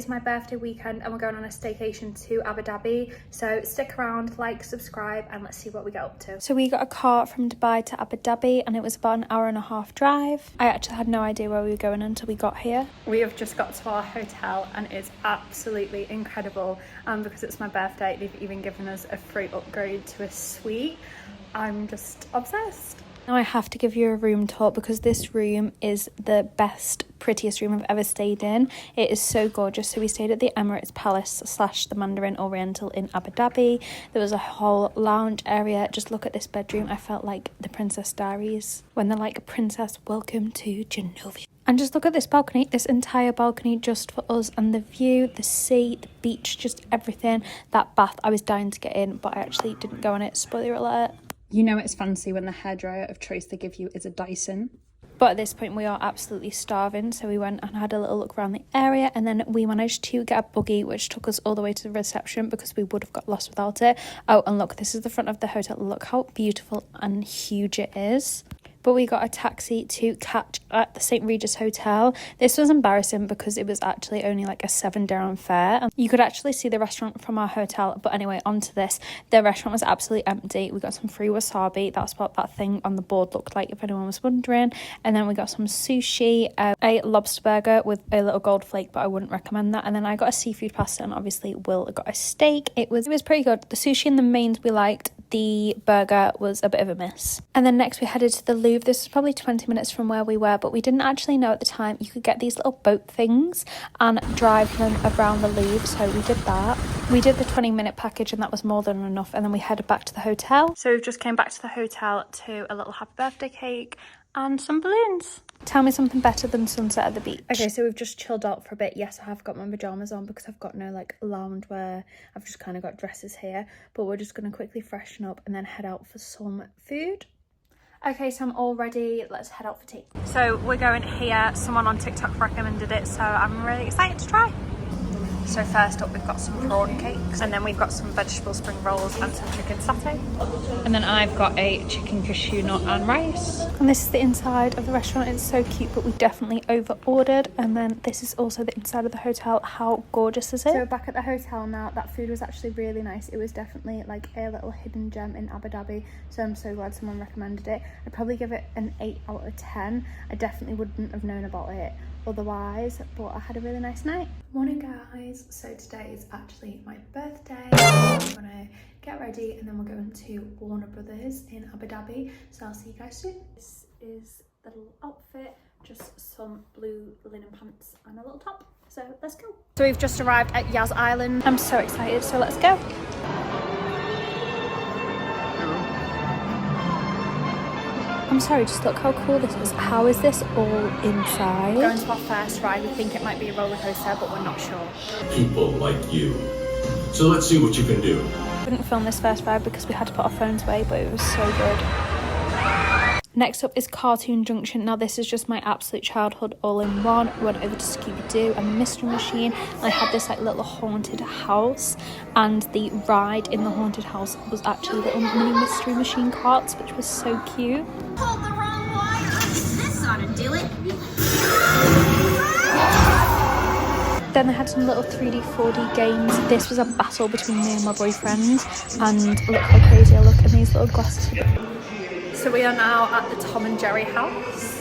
is my birthday weekend and we're going on a staycation to Abu Dhabi. So stick around, like, subscribe, and let's see what we get up to. So we got a car from Dubai to Abu Dhabi and it was about an hour and a half drive. I actually had no idea where we were going until we got here. We have just got to our hotel and it's absolutely incredible. Because it's my birthday, they've even given us a free upgrade to a suite. I'm just obsessed. Now I have to give you a room tour because this room is the best, prettiest room I've ever stayed in. It is so gorgeous. So we stayed at the Emirates Palace / the Mandarin Oriental in Abu Dhabi. There was a whole lounge area. Just look at this bedroom. I felt like the Princess Diaries when they're like, "Princess, welcome to Genovia." And just look at this balcony, this entire balcony just for us, and the view, the sea, the beach, just everything. That bath, I was dying to get in, but I actually didn't go on it. Spoiler alert. You know it's fancy when the hairdryer of choice they give you is a Dyson. But at this point we are absolutely starving, so we went and had a little look around the area, and then we managed to get a buggy which took us all the way to the reception because we would have got lost without it. Oh, and look, this is the front of the hotel. Look how beautiful and huge it is. But we got a taxi to catch at the St. Regis Hotel. This was embarrassing because it was actually only like a 7 dirham fare. And you could actually see the restaurant from our hotel. But anyway, onto this. The restaurant was absolutely empty. We got some free wasabi. That's what that thing on the board looked like, if anyone was wondering. And then we got some sushi, a lobster burger with a little gold flake, but I wouldn't recommend that. And then I got a seafood pasta, and obviously Will got a steak. It was pretty good. The sushi and the mains we liked. The burger was a bit of a miss. And then next we headed to the Louvre. This was probably 20 minutes from where we were, but we didn't actually know at the time you could get these little boat things and drive them around the Louvre, so we did that. We did the 20-minute package and that was more than enough, and then we headed back to the hotel. So we've just came back to the hotel to a little happy birthday cake and some balloons. Tell me something better than sunset at the beach. Okay, so we've just chilled out for a bit. Yes, I have got my pajamas on because I've got no like lounge wear. I've just kind of got dresses here, but we're just going to quickly freshen up and then head out for some food. Okay, so I'm all ready. Let's head out for tea. So we're going here. Someone on TikTok recommended it, so I'm really excited to try. So first up, we've got some prawn cakes, and then we've got some vegetable spring rolls and some chicken satay. And then I've got a chicken cashew nut and rice. And this is the inside of the restaurant. It's so cute, but we definitely over-ordered. And then this is also the inside of the hotel. How gorgeous is it? So we're back at the hotel now. That food was actually really nice. It was definitely like a little hidden gem in Abu Dhabi. So I'm so glad someone recommended it. I'd probably give it an 8 out of 10. I definitely wouldn't have known about it otherwise, but I had a really nice night. Morning guys, so today is actually my birthday. I'm gonna get ready and then we're going to Warner Brothers in Abu Dhabi, so I'll see you guys soon. This is the little outfit, just some blue linen pants and a little top, so let's go. So we've just arrived at Yas Island. I'm so excited, so let's go. I'm sorry, just look how cool this is. How is this all inside? We're going to our first ride. We think it might be a roller coaster, but we're not sure. People like you. So let's see what you can do. We couldn't film this first ride because we had to put our phones away, but it was so good. Next up is Cartoon Junction. Now this is just my absolute childhood all in one. We went over to Scooby-Doo and the Mystery Machine, and I had this like little haunted house, and the ride in the haunted house was actually little mini Mystery Machine carts, which was so cute. Pulled the wrong wire. This ought to do it. Then they had some little 3D, 4D games. This was a battle between me and my boyfriend, and look how crazy I look in these little glasses. So we are now at the Tom and Jerry house.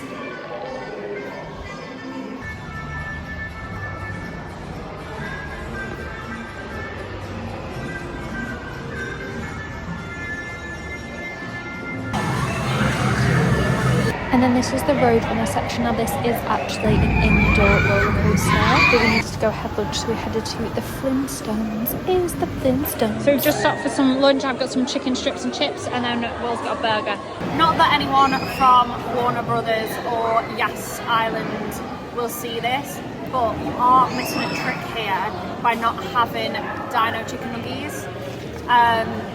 And then this is the Roadrunner section. Now this is actually an indoor roller coaster, but we needed to go have lunch, so we headed to the Flintstones. Is the Flintstones. So we've just stopped for some lunch. I've got some chicken strips and chips, and then Will's got a burger. Not that anyone from Warner Brothers or Yas Island will see this, but you are missing a trick here by not having dino chicken nuggies.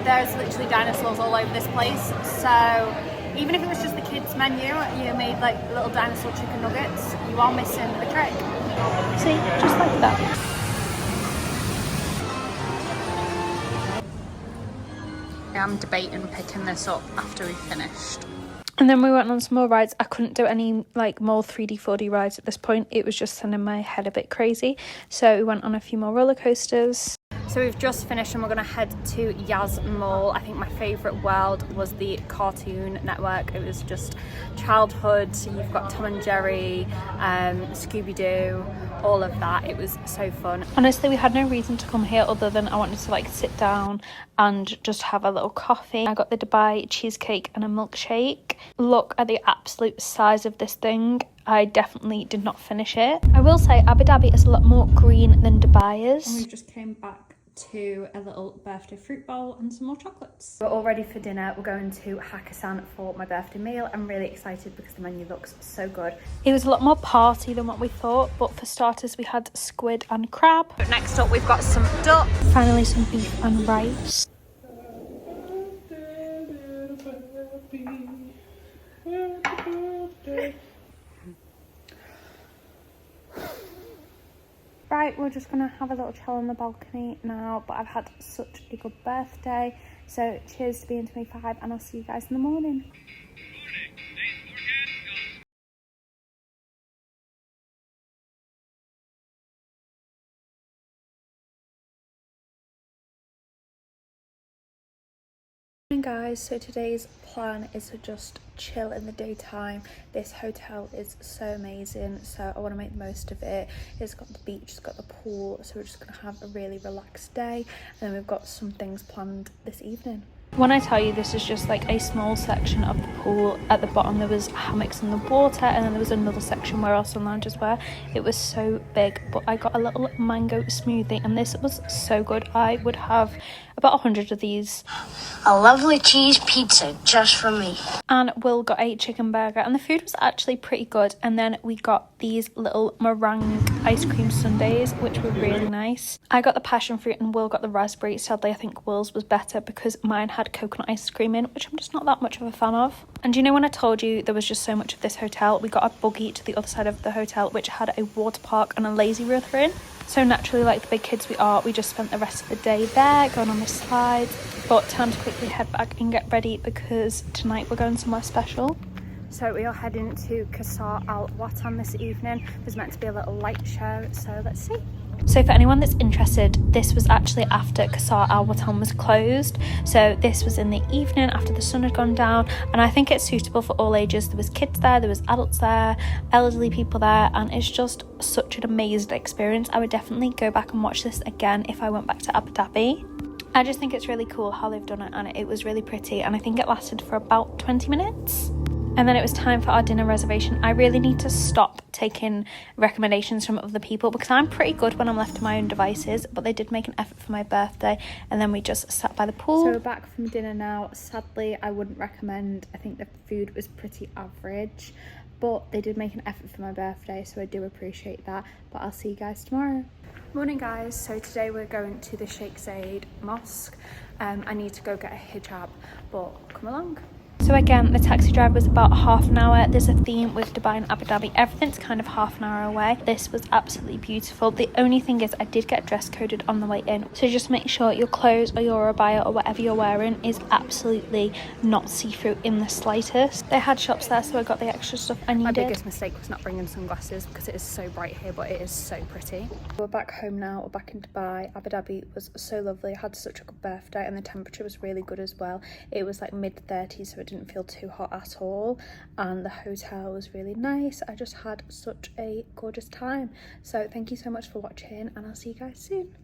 There's literally dinosaurs all over this place, so even if it was just the kids menu, you made like little dinosaur chicken nuggets, you are missing the trick. See, just like that. I'm debating picking this up after we've finished. And then we went on some more rides. I couldn't do any like more 3D, 4D rides at this point. It was just sending my head a bit crazy. So we went on a few more roller coasters. So we've just finished and we're going to head to Yas Mall. I think my favourite world was the Cartoon Network. It was just childhood. So you've got Tom and Jerry, Scooby-Doo, all of that. It was so fun. Honestly, we had no reason to come here other than I wanted to like sit down and just have a little coffee. I got the Dubai cheesecake and a milkshake. Look at the absolute size of this thing. I definitely did not finish it. I will say Abu Dhabi is a lot more green than Dubai is. And we just came back to a little birthday fruit bowl and some more chocolates. We're all ready for dinner. We're going to Hakkasan for my birthday meal. I'm really excited because the menu looks so good. It was a lot more party than what we thought, but for starters we had squid and crab. But next up we've got some duck. Finally some beef and rice. Right, we're just gonna have a little chill on the balcony now, but I've had such a good birthday, so cheers to being 25 and I'll see you guys in the morning. Guys, so today's plan is to just chill in the daytime. This hotel is so amazing, so I want to make the most of it. It's got the beach, it's got the pool, so we're just gonna have a really relaxed day, and then we've got some things planned this evening. When I tell you this is just like a small section of the pool, at the bottom there was hammocks in the water, and then there was another section where our sun lounges were. It was so big, but I got a little mango smoothie and this was so good. I would have about 100 of these. A lovely cheese pizza just for me. And Will got a chicken burger and the food was actually pretty good. And then we got these little meringue ice cream sundaes, which were really nice. I got the passion fruit and Will got the raspberry. Sadly, I think Will's was better because mine had coconut ice cream in, which I'm just not that much of a fan of. And you know, when I told you there was just so much of this hotel, we got a buggy to the other side of the hotel, which had a water park and a lazy river in. So naturally, like the big kids we are, we just spent the rest of the day there going on the slides. But time to quickly head back and get ready because tonight we're going somewhere special. So we are heading to Qasr Al Watan this evening. There's meant to be a little light show, so let's see. So for anyone that's interested, this was actually after Qasr Al Watan was closed. So this was in the evening after the sun had gone down, and I think it's suitable for all ages. There was kids there, there was adults there, elderly people there, and it's just such an amazing experience. I would definitely go back and watch this again if I went back to Abu Dhabi. I just think it's really cool how they've done it, and it was really pretty, and I think it lasted for about 20 minutes. And then it was time for our dinner reservation. I really need to stop taking recommendations from other people because I'm pretty good when I'm left to my own devices, but they did make an effort for my birthday, and then we just sat by the pool. So we're back from dinner now. Sadly, I wouldn't recommend. I think the food was pretty average, but they did make an effort for my birthday, so I do appreciate that. But I'll see you guys tomorrow. Morning guys, so today we're going to the Sheikh Zayed Mosque. I need to go get a hijab, but come along. So again, the taxi drive was about half an hour. There's a theme with Dubai and Abu Dhabi. Everything's kind of half an hour away. This was absolutely beautiful. The only thing is I did get dress coded on the way in. So just make sure your clothes or your abaya or whatever you're wearing is absolutely not see-through in the slightest. They had shops there, so I got the extra stuff I needed. My biggest mistake was not bringing sunglasses because it is so bright here, but it is so pretty. We're back home now. We're back in Dubai. Abu Dhabi was so lovely. I had such a good birthday and the temperature was really good as well. It was like mid-30s, so it didn't feel too hot at all, and the hotel was really nice. I just had such a gorgeous time. So thank you so much for watching, and I'll see you guys soon.